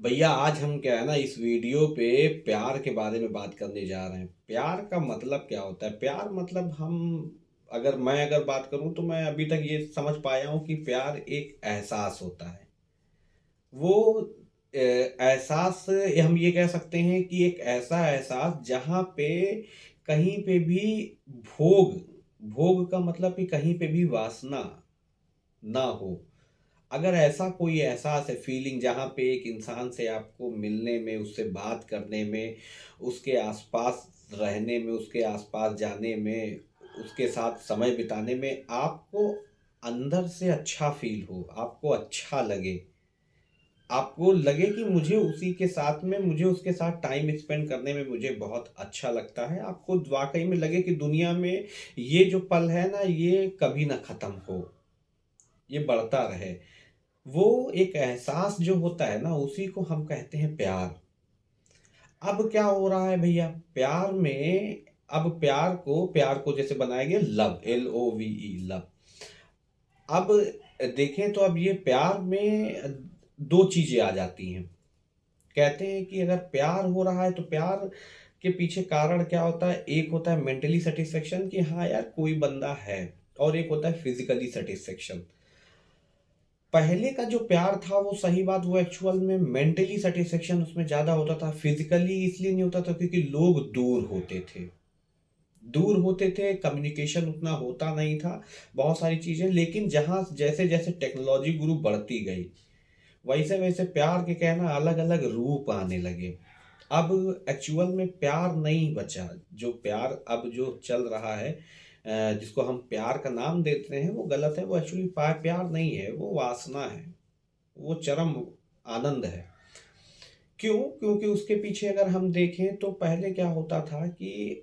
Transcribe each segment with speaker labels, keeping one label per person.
Speaker 1: भैया आज हम क्या है ना इस वीडियो पे प्यार के बारे में बात करने जा रहे हैं। प्यार का मतलब क्या होता है? प्यार मतलब हम अगर बात करूं तो मैं अभी तक ये समझ पाया हूं कि प्यार एक एहसास होता है। वो एहसास हम ये कह सकते हैं कि एक ऐसा एहसास जहाँ पे कहीं पे भी भोग भोग का मतलब कि कहीं पे भी वासना ना हो। अगर ऐसा कोई एहसास है, फीलिंग, जहाँ पे एक इंसान से आपको मिलने में, उससे बात करने में, उसके आसपास रहने में, उसके आसपास जाने में, उसके साथ समय बिताने में आपको अंदर से अच्छा फील हो, आपको अच्छा लगे, आपको लगे कि मुझे उसके साथ टाइम स्पेंड करने में मुझे बहुत अच्छा लगता है, आपको वाकई में लगे कि दुनिया में ये जो पल है ना, ये कभी ना खत्म हो, ये बढ़ता रहे। वो एक एहसास जो होता है ना, उसी को हम कहते हैं प्यार। अब क्या हो रहा है भैया, प्यार में अब प्यार को जैसे बनाया गया लव, LOVE, लव। अब देखें तो अब ये प्यार में दो चीजें आ जाती हैं। कहते हैं कि अगर प्यार हो रहा है तो प्यार के पीछे कारण क्या होता है? एक होता है मेंटली सेटिस्फेक्शन कि हाँ यार कोई बंदा है, और एक होता है फिजिकली सेटिस्फेक्शन। पहले का जो प्यार था वो सही बात, वो एक्चुअल में मेंटली सेटिस्फेक्शन उसमें ज़्यादा होता था, फिजिकली इसलिए नहीं होता था क्योंकि लोग दूर होते थे, कम्युनिकेशन उतना होता नहीं था, बहुत सारी चीज़ें। लेकिन जहाँ जैसे जैसे टेक्नोलॉजी गुरु बढ़ती गई, वैसे वैसे प्यार के कहना अलग अलग रूप आने लगे। अब एक्चुअल में प्यार नहीं बचा। जो प्यार अब जो चल रहा है, जिसको हम प्यार का नाम देते हैं, वो गलत है। वो एक्चुअली प्यार नहीं है, वो वासना है, वो चरम आनंद है। क्यों? क्योंकि उसके पीछे अगर हम देखें तो पहले क्या होता था कि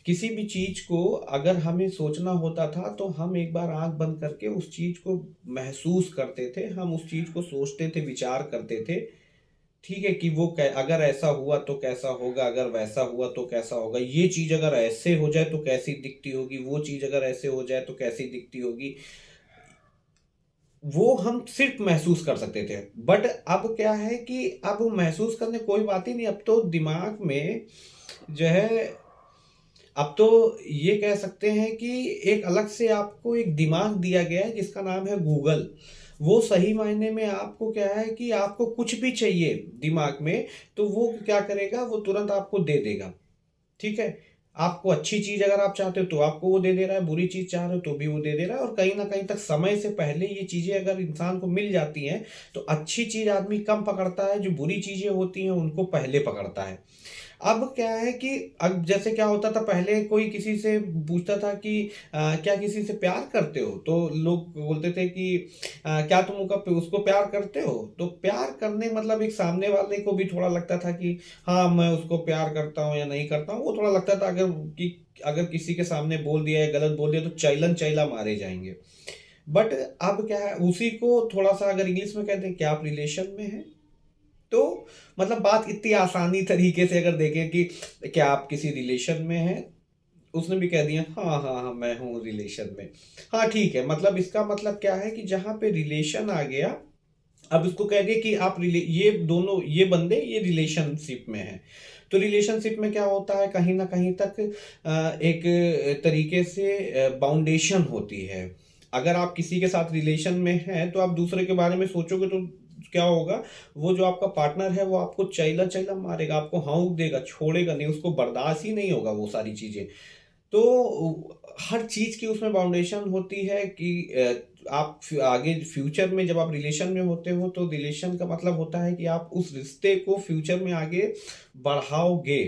Speaker 1: किसी भी चीज़ को अगर हमें सोचना होता था तो हम एक बार आँख बंद करके उस चीज़ को महसूस करते थे, हम उस चीज़ को सोचते थे, विचार करते थे। ठीक है कि अगर ऐसा हुआ तो कैसा होगा, अगर वैसा हुआ तो कैसा होगा, ये चीज़ अगर ऐसे हो जाए तो कैसी दिखती होगी, वो चीज़ अगर ऐसे हो जाए तो कैसी दिखती होगी। वो हम सिर्फ महसूस कर सकते थे। बट अब क्या है कि अब महसूस करने कोई बात ही नहीं, अब तो दिमाग में जो है, अब तो ये कह सकते हैं कि एक अलग से आपको एक दिमाग दिया गया है जिसका नाम है गूगल। वो सही मायने में आपको क्या है कि आपको कुछ भी चाहिए दिमाग में, तो वो क्या करेगा, वो तुरंत आपको दे देगा। ठीक है? आपको अच्छी चीज़ अगर आप चाहते हो तो आपको वो दे दे रहा है, बुरी चीज़ चाह रहे हो तो भी वो दे दे रहा है, और कहीं न कहीं तक समय से पहले ये चीज़ें अगर इंसान को मिल जाती हैं, तो अच्छी चीज़ आदमी कम पकड़ता है, जो बुरी चीज़ें होती हैं उनको पहले पकड़ता है। अब क्या है कि अब जैसे क्या होता था, पहले कोई किसी से पूछता था कि क्या किसी से प्यार करते हो? तो लोग बोलते थे कि क्या तुम उसको प्यार करते हो? तो प्यार करने मतलब एक सामने वाले को भी थोड़ा लगता था कि हाँ, मैं उसको प्यार करता हूँ या नहीं करता हूँ। वो थोड़ा लगता था अगर किसी के सामने बोल दिया या गलत बोल दिया तो चैलन चैला मारे जाएँगे। बट अब क्या है, उसी को थोड़ा-सा अगर इंग्लिश में कहते हैं कि आप रिलेशन में हैं, तो मतलब बात इतनी आसानी तरीके से अगर देखें कि क्या आप किसी रिलेशन में हैं? उसने भी कह दिया हाँ, हाँ, हाँ, मैं हूँ रिलेशन में। हाँ, ठीक है, मतलब इसका मतलब क्या है कि जहाँ पे रिलेशन आ गया, अब इसको कह दिया कि आप ये बंदे ये रिलेशनशिप में हैं। तो रिलेशनशिप में क्या होता है, कहीं न कहीं तक एक तरीके से बाउंडेशन होती है। अगर आप किसी के साथ रिलेशन में हैं, तो आप दूसरे के बारे में सोचोगे तो क्या होगा, वो जो आपका पार्टनर है वो आपको चैला-चैला मारेगा, आपको हॉक देगा, छोड़ेगा नहीं, उसको बर्दाश्त ही नहीं होगा वो सारी चीज़ें। तो हर चीज़ की उसमें बाउंडेशन होती है कि आप आगे फ्यूचर में जब आप रिलेशन में होते हो तो रिलेशन का मतलब होता है कि आप उस रिश्ते को फ्यूचर में आगे बढ़ाओगे।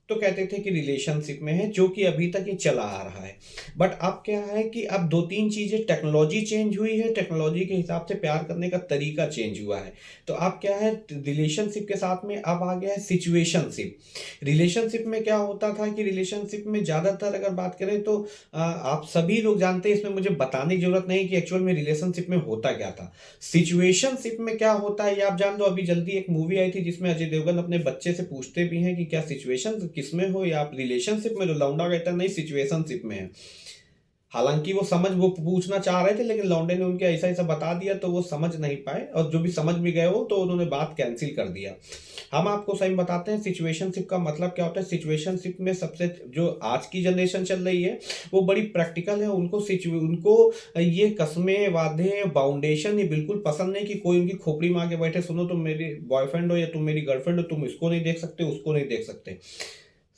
Speaker 1: तो कहते थे कि रिलेशनशिप में है, जो कि अभी तक ये चला आ रहा है। बट अब क्या है कि अब 2-3 चीज़ें, टेक्नोलॉजी चेंज हुई है, टेक्नोलॉजी के हिसाब से प्यार करने का तरीका चेंज हुआ है। तो अब क्या है, रिलेशनशिप के साथ में अब आ गया है सिचुएशनशिप। रिलेशनशिप में क्या होता था कि रिलेशनशिप में ज़्यादातर अगर बात करें तो आप सभी लोग जानते हैं, इसमें मुझे बताने की ज़रूरत नहीं कि एक्चुअल में रिलेशनशिप में होता क्या था। सिचुएशनशिप में क्या होता है ये आप जान लो। अभी जल्दी एक मूवी आई थी जिसमें अजय देवगन अपने बच्चे से पूछते भी हैं कि क्या सिचुएशन किसमें हो, या आप रिलेशनशिप में? जो लौंडा कहता है नहीं, सिचुएशनशिप में है। हालांकि वो पूछना चाह रहे थे, लेकिन लौंडे ने उनके ऐसा ऐसा बता दिया तो वो समझ नहीं पाए, और जो भी समझ भी गए वो तो उन्होंने बात कैंसिल कर दिया। हम आपको सही बताते हैं सिचुएशनशिप का मतलब क्या होता है। सिचुएशनशिप में सबसे जो आज की जनरेशन चल रही है वो बड़ी प्रैक्टिकल है। उनको ये कस्में वादे बाउंडेशन ये बिल्कुल पसंद नहीं कि कोई उनकी खोपड़ी में आके बैठे, सुनो तुम मेरी बॉयफ्रेंड हो या तुम मेरी गर्लफ्रेंड हो, तुम इसको नहीं देख सकते, उसको नहीं देख सकते।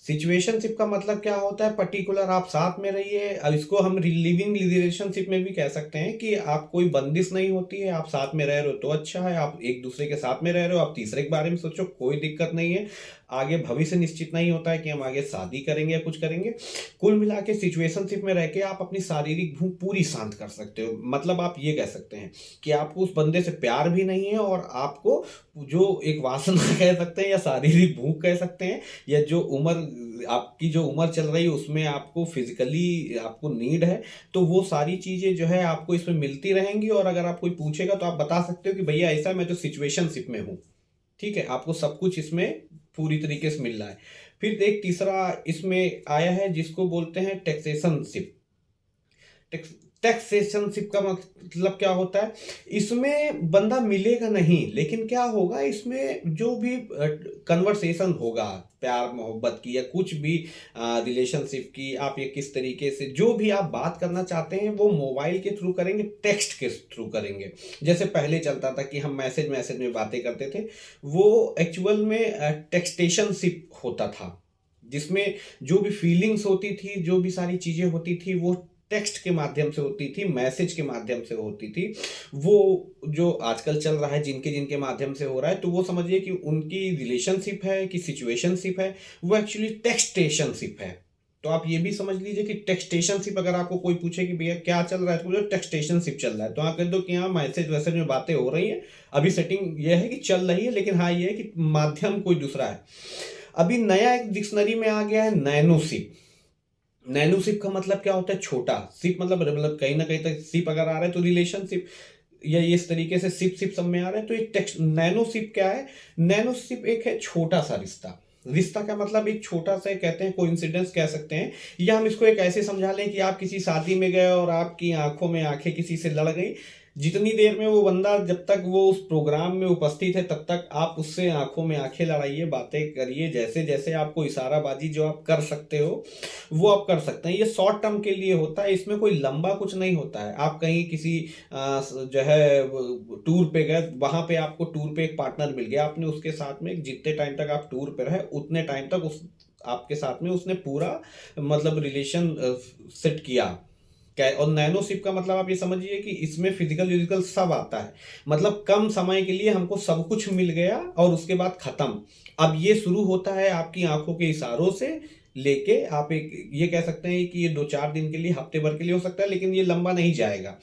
Speaker 1: सिचुएशनशिप का मतलब क्या होता है, पर्टिकुलर आप साथ में रहिए। अब इसको हम लिविंग रिलेशनशिप में भी कह सकते हैं कि आप कोई बंदिश नहीं होती है, आप साथ में रह रहे हो तो अच्छा है, आप एक दूसरे के साथ में रह रहे हो, आप तीसरे के बारे में सोचो, कोई दिक्कत नहीं है। आगे भविष्य निश्चित नहीं होता है कि हम आगे शादी करेंगे या कुछ करेंगे। कुल मिला के सिचुएशनशिप में रह के आप अपनी शारीरिक भूख पूरी शांत कर सकते हो। मतलब आप ये कह सकते हैं कि आपको उस बंदे से प्यार भी नहीं है, और आपको जो एक वासना कह सकते हैं या शारीरिक भूख कह सकते हैं, या जो उम्र आपकी जो उम्र चल रही है उसमें आपको फिजिकली आपको नीड है, तो वो सारी चीजें जो है आपको इसमें मिलती रहेंगी। और अगर आप कोई पूछेगा तो आप बता सकते हो कि भैया ऐसा मैं तो सिचुएशनशिप में हूँ। ठीक है, आपको सब कुछ इसमें पूरी तरीके से मिल रहा है। फिर एक तीसरा इसमें आया है जिसको बोलते हैं टैक्सेशनशिप। टैक्सेशनशिप का मतलब क्या होता है, इसमें बंदा मिलेगा नहीं, लेकिन क्या होगा इसमें जो भी कन्वर्सेशन होगा प्यार मोहब्बत की या कुछ भी रिलेशनशिप की, आप ये किस तरीके से जो भी आप बात करना चाहते हैं वो मोबाइल के थ्रू करेंगे, टेक्स्ट के थ्रू करेंगे। जैसे पहले चलता था कि हम मैसेज मैसेज में बातें करते थे, वो एक्चुअल में टेक्सटेशनशिप होता था, जिसमें जो भी फीलिंग्स होती थी, जो भी सारी चीजें होती थी वो टेक्स्ट के माध्यम से होती थी, मैसेज के माध्यम से होती थी। वो जो आजकल चल रहा है जिनके जिनके माध्यम से हो रहा है, तो वो समझिए कि उनकी रिलेशनशिप है कि सिचुएशनशिप है, वो एक्चुअली टेक्सटेशनशिप है। तो आप ये भी समझ लीजिए कि टेक्सटेशनशिप, अगर आपको कोई पूछे कि भैया क्या चल रहा है, तो बोलो टेक्सटेशनशिप चल रहा है, तो आप कह दो कि हाँ मैसेज वैसेज में बातें हो रही है, अभी सेटिंग ये है कि चल रही है, लेकिन हाँ ये है कि माध्यम कोई दूसरा है। अभी नया एक डिक्शनरी में आ गया है नैनोशिप। नैनोशिप का मतलब क्या होता है, छोटा। शिप मतलब कहीं ना कहीं तक शिप अगर आ रहा है तो रिलेशनशिप या इस तरीके से शिप सब में आ रहा है, तो एक टेक्स्ट नैनोशिप क्या है, नैनोशिप एक है छोटा सा रिश्ता। रिश्ता का मतलब एक छोटा सा कहते हैं कोइंसिडेंस कह सकते हैं, या हम इसको एक ऐसे समझा लें कि आप किसी शादी में गए और आपकी आंखों में आंखें किसी से लड़ गई। जितनी देर में वो बंदा, जब तक वो उस प्रोग्राम में उपस्थित है तब तक आप उससे आंखों में आंखें लड़ाइए, बातें करिए, जैसे जैसे आपको इशाराबाजी जो आप कर सकते हो वो आप कर सकते हैं। ये शॉर्ट टर्म के लिए होता है, इसमें कोई लंबा कुछ नहीं होता है। आप कहीं किसी जो है टूर पे गए, वहां पे आपको टूर पे एक पार्टनर मिल गया, आपने उसके साथ में जितने टाइम तक आप टूर पे रहे उतने टाइम तक उस आपके साथ में उसने पूरा मतलब रिलेशन सेट किया। और नैनोशिप का मतलब आप ये समझिए कि इसमें फिजिकल सब आता है। मतलब कम समय के लिए हमको सब कुछ मिल गया और उसके बाद खत्म। अब ये शुरू होता है आपकी आंखों के इशारों से लेके, आप एक ये कह सकते हैं कि ये 2-4 दिन के लिए, हफ्ते भर के लिए हो सकता है, लेकिन ये लंबा नहीं जाएगा।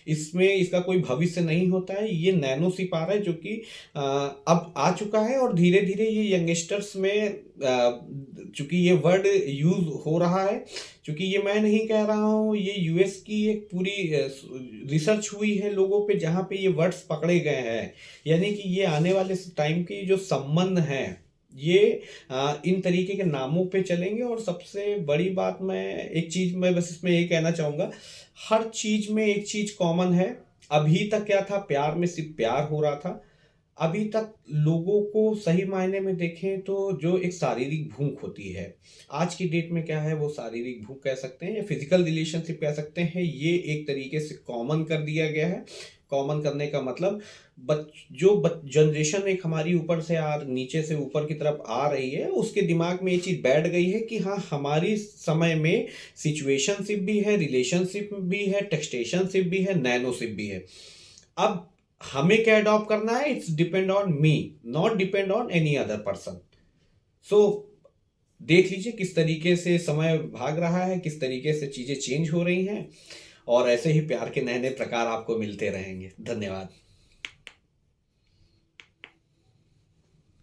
Speaker 1: इसमें इसका कोई भविष्य नहीं होता है। ये नैनोशिप आ रहा है जो कि अब आ चुका है, और धीरे धीरे ये यंगस्टर्स में चूंकि ये वर्ड यूज हो रहा है, क्योंकि ये मैं नहीं कह रहा हूँ, ये यूएस की एक पूरी रिसर्च हुई है लोगों पे जहाँ पे ये वर्ड्स पकड़े गए हैं। यानी कि ये आने वाले टाइम की जो संबंध है ये इन तरीके के नामों पे चलेंगे। और सबसे बड़ी बात, एक चीज मैं बस इसमें ये कहना चाहूंगा, हर चीज में एक चीज कॉमन है। अभी तक क्या था, प्यार में सिर्फ प्यार हो रहा था। अभी तक लोगों को सही मायने में देखें तो जो एक शारीरिक भूख होती है, आज की डेट में क्या है, वो शारीरिक भूख कह सकते हैं या फिजिकल रिलेशनशिप कह सकते हैं, ये एक तरीके से कॉमन कर दिया गया है। कॉमन करने का मतलब जनरेशन एक हमारी ऊपर से नीचे से ऊपर की तरफ आ रही है, उसके दिमाग में ये चीज बैठ गई है कि हाँ हमारी समय में सिचुएशनशिप भी है, रिलेशनशिप भी है, टेक्सटेशनशिप भी है, नैनोशिप भी है। अब हमें क्या अडॉप्ट करना है, it's depend on me, not depend on any other person. So देख लीजिए किस तरीके से समय भाग रहा है, किस तरीके से चीजें चेंज हो रही हैं, और ऐसे ही प्यार के नए नए प्रकार आपको मिलते रहेंगे। धन्यवाद।